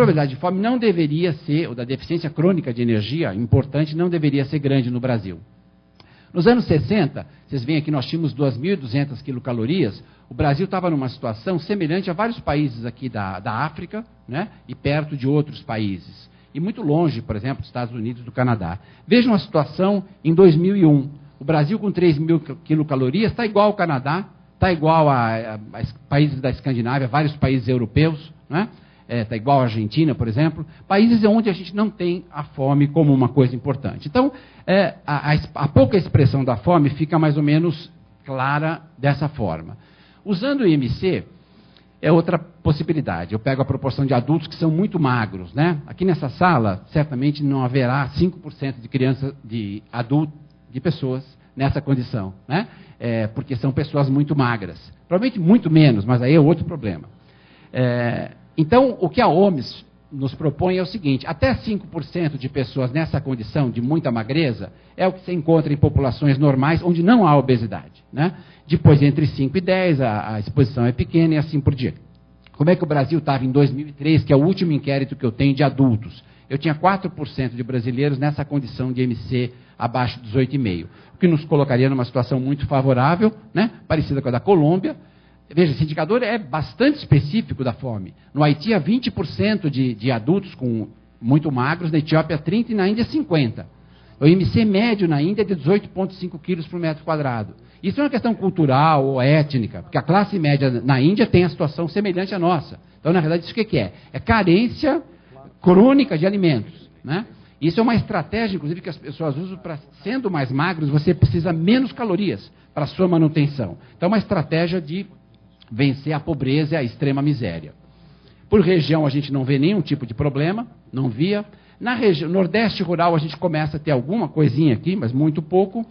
probabilidade de fome não deveria ser, ou da deficiência crônica de energia importante, não deveria ser grande no Brasil. Nos anos 60, vocês veem aqui, nós tínhamos 2.200 quilocalorias, o Brasil estava numa situação semelhante a vários países aqui da África, né, e perto de outros países. E muito longe, por exemplo, dos Estados Unidos e do Canadá. Vejam a situação em 2001. O Brasil com 3.000 quilocalorias está igual ao Canadá, está igual a países da Escandinávia, vários países europeus, né? Está igual à Argentina, por exemplo, países onde a gente não tem a fome como uma coisa importante. Então, a pouca expressão da fome fica mais ou menos clara dessa forma. Usando o IMC, é outra possibilidade. Eu pego a proporção de adultos que são muito magros, né? Aqui nessa sala, certamente não haverá 5% de crianças, de pessoas nessa condição, né? Porque são pessoas muito magras. Provavelmente muito menos, mas aí é outro problema. Então, o que a OMS nos propõe é o seguinte: até 5% de pessoas nessa condição de muita magreza é o que se encontra em populações normais onde não há obesidade, né? Depois, entre 5 e 10, a exposição é pequena e assim por diante. Como é que o Brasil estava em 2003, que é o último inquérito que eu tenho de adultos? Eu tinha 4% de brasileiros nessa condição de IMC abaixo de 18,5, o que nos colocaria numa situação muito favorável, né? Parecida com a da Colômbia. Veja, esse indicador é bastante específico da fome. No Haiti, há 20% de adultos muito magros, na Etiópia, 30% e na Índia, 50%. O IMC médio na Índia é de 18,5 quilos por metro quadrado. Isso é uma questão cultural ou étnica, porque a classe média na Índia tem a situação semelhante à nossa. Então, na verdade, isso o que é? É carência crônica de alimentos, né? Isso é uma estratégia, inclusive, que as pessoas usam para, sendo mais magros, você precisa menos calorias para a sua manutenção. Então, é uma estratégia de vencer a pobreza e a extrema miséria. Por região, a gente não vê nenhum tipo de problema, não via. Na região Nordeste rural, a gente começa a ter alguma coisinha aqui, mas muito pouco.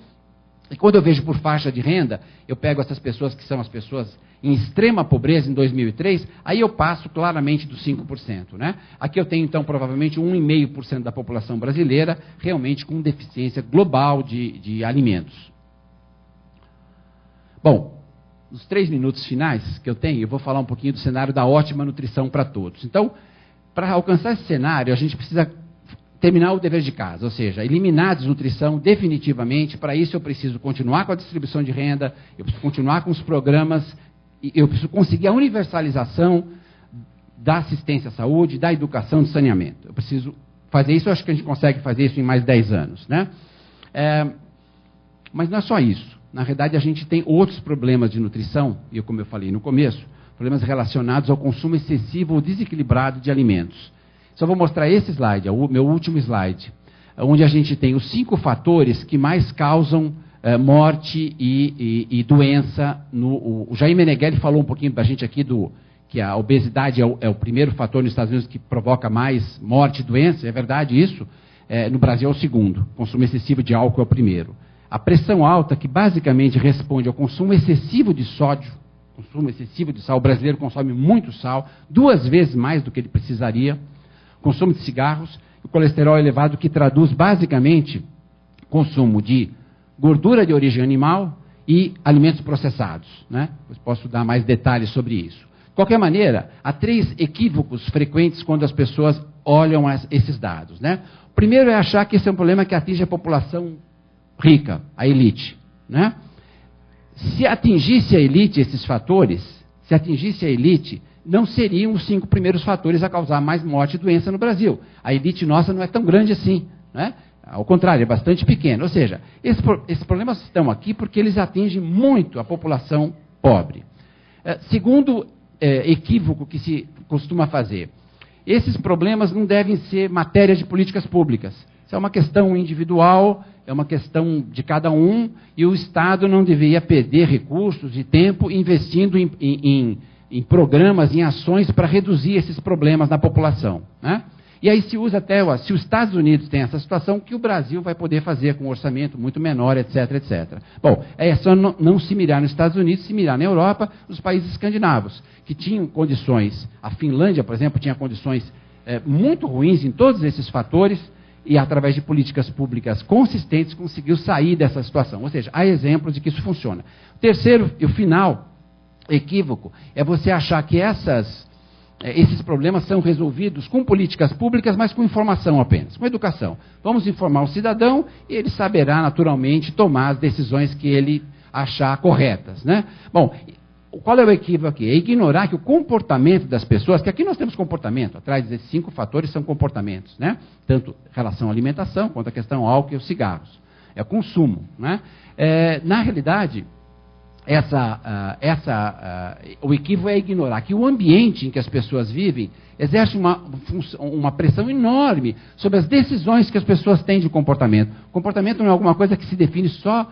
E quando eu vejo por faixa de renda, eu pego essas pessoas que são as pessoas em extrema pobreza em 2003, aí eu passo claramente dos 5%. Né? Aqui eu tenho, então, provavelmente 1,5% da população brasileira realmente com deficiência global de alimentos. Bom, nos 3 minutos finais que eu tenho, eu vou falar um pouquinho do cenário da ótima nutrição para todos. Então, para alcançar esse cenário, a gente precisa terminar o dever de casa, ou seja, eliminar a desnutrição definitivamente. Para isso eu preciso continuar com a distribuição de renda, eu preciso continuar com os programas, eu preciso conseguir a universalização da assistência à saúde, da educação, do saneamento. Eu preciso fazer isso, eu acho que a gente consegue fazer isso em mais 10 anos. Né? Mas não é só isso. Na verdade, a gente tem outros problemas de nutrição, e como eu falei no começo, problemas relacionados ao consumo excessivo ou desequilibrado de alimentos. Só vou mostrar esse slide, é o meu último slide, onde a gente tem os 5 fatores que mais causam morte e doença. O Jair Meneghelli falou um pouquinho para a gente aqui que a obesidade é o primeiro fator nos Estados Unidos que provoca mais morte e doença. É verdade isso? No Brasil é o segundo. Consumo excessivo de álcool é o primeiro. A pressão alta, que basicamente responde ao consumo excessivo de sódio, consumo excessivo de sal. O brasileiro consome muito sal, 2 vezes mais do que ele precisaria. Consumo de cigarros, o colesterol elevado, que traduz basicamente consumo de gordura de origem animal e alimentos processados. Né? Eu posso dar mais detalhes sobre isso. De qualquer maneira, há 3 equívocos frequentes quando as pessoas olham esses dados. Né? O primeiro é achar que esse é um problema que atinge a população rica, a elite. Né? Se atingisse a elite esses fatores, não seriam os 5 primeiros fatores a causar mais morte e doença no Brasil. A elite nossa não é tão grande assim. Né? Ao contrário, é bastante pequena. Ou seja, esses problemas estão aqui porque eles atingem muito a população pobre. Segundo equívoco que se costuma fazer, esses problemas não devem ser matéria de políticas públicas. Isso é uma questão individual, é uma questão de cada um, e o Estado não deveria perder recursos e tempo investindo em programas, em ações para reduzir esses problemas na população. Né? E aí se usa até, se os Estados Unidos têm essa situação, o que o Brasil vai poder fazer com um orçamento muito menor, etc, etc. Bom, é só não se mirar nos Estados Unidos, se mirar na Europa, nos países escandinavos, que tinham condições, a Finlândia, por exemplo, tinha condições muito ruins em todos esses fatores, e através de políticas públicas consistentes conseguiu sair dessa situação. Ou seja, há exemplos de que isso funciona. O terceiro e o final equívoco é você achar que esses problemas são resolvidos com políticas públicas, mas com informação apenas, com educação. Vamos informar o cidadão e ele saberá naturalmente tomar as decisões que ele achar corretas, né? Bom, qual é o equívoco aqui? É ignorar que o comportamento das pessoas, que aqui nós temos comportamento, atrás desses 5 fatores são comportamentos, né? Tanto relação à alimentação, quanto a questão álcool e os cigarros. É o consumo, né? Na realidade, o equívoco é ignorar que o ambiente em que as pessoas vivem exerce uma pressão enorme sobre as decisões que as pessoas têm de comportamento. Comportamento não é alguma coisa que se define só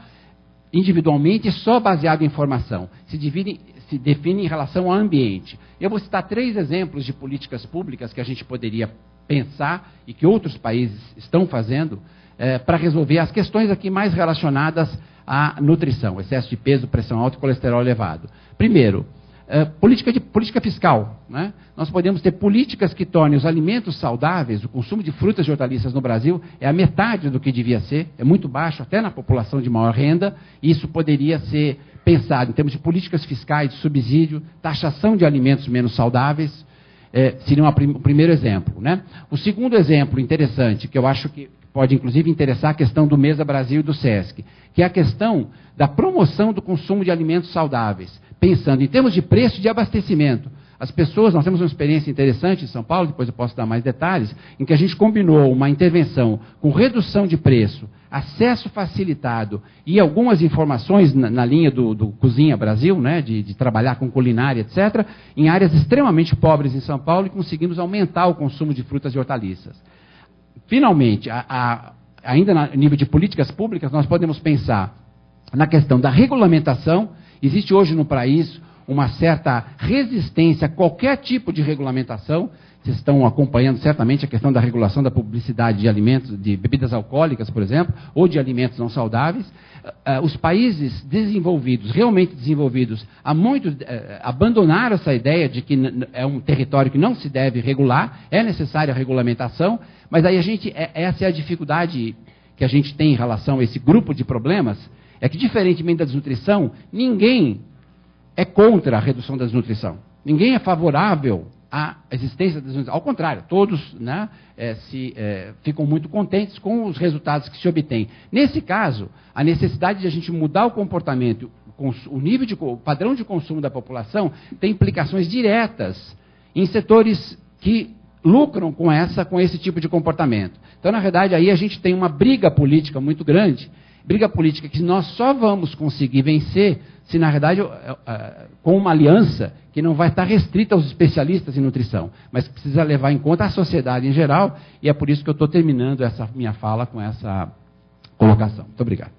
individualmente, só baseado em informação. Se define em relação ao ambiente. Eu vou citar 3 exemplos de políticas públicas que a gente poderia pensar e que outros países estão fazendo para resolver as questões aqui mais relacionadas à nutrição, excesso de peso, pressão alta e colesterol elevado. Primeiro, política fiscal, né? Nós podemos ter políticas que tornem os alimentos saudáveis, o consumo de frutas e hortaliças no Brasil é a metade do que devia ser, é muito baixo, até na população de maior renda, e isso poderia ser pensado em termos de políticas fiscais, de subsídio, taxação de alimentos menos saudáveis, seria o primeiro exemplo, né? O segundo exemplo interessante, que eu acho que pode inclusive interessar a questão do Mesa Brasil e do SESC, que é a questão da promoção do consumo de alimentos saudáveis, pensando em termos de preço e de abastecimento. As pessoas, nós temos uma experiência interessante em São Paulo, depois eu posso dar mais detalhes, em que a gente combinou uma intervenção com redução de preço, acesso facilitado e algumas informações na linha do Cozinha Brasil, né, de trabalhar com culinária, etc., em áreas extremamente pobres em São Paulo e conseguimos aumentar o consumo de frutas e hortaliças. Finalmente, ainda no nível de políticas públicas, nós podemos pensar na questão da regulamentação. Existe hoje no país uma certa resistência a qualquer tipo de regulamentação. Vocês estão acompanhando certamente a questão da regulação da publicidade de alimentos, de bebidas alcoólicas, por exemplo, ou de alimentos não saudáveis. Os países desenvolvidos, realmente desenvolvidos, há muito abandonaram essa ideia de que é um território que não se deve regular, é necessária a regulamentação, mas aí essa é a dificuldade que a gente tem em relação a esse grupo de problemas, é que diferentemente da desnutrição, ninguém é contra a redução da desnutrição. Ninguém é favorável à existência da desnutrição. Ao contrário, todos, né, ficam muito contentes com os resultados que se obtêm. Nesse caso, a necessidade de a gente mudar o comportamento, o padrão de consumo da população tem implicações diretas em setores que lucram com esse tipo de comportamento. Então, na verdade, aí a gente tem uma briga política muito grande, briga política que nós só vamos conseguir vencer se, na verdade, com uma aliança que não vai estar restrita aos especialistas em nutrição, mas que precisa levar em conta a sociedade em geral, e é por isso que eu estou terminando essa minha fala com essa colocação. Muito obrigado.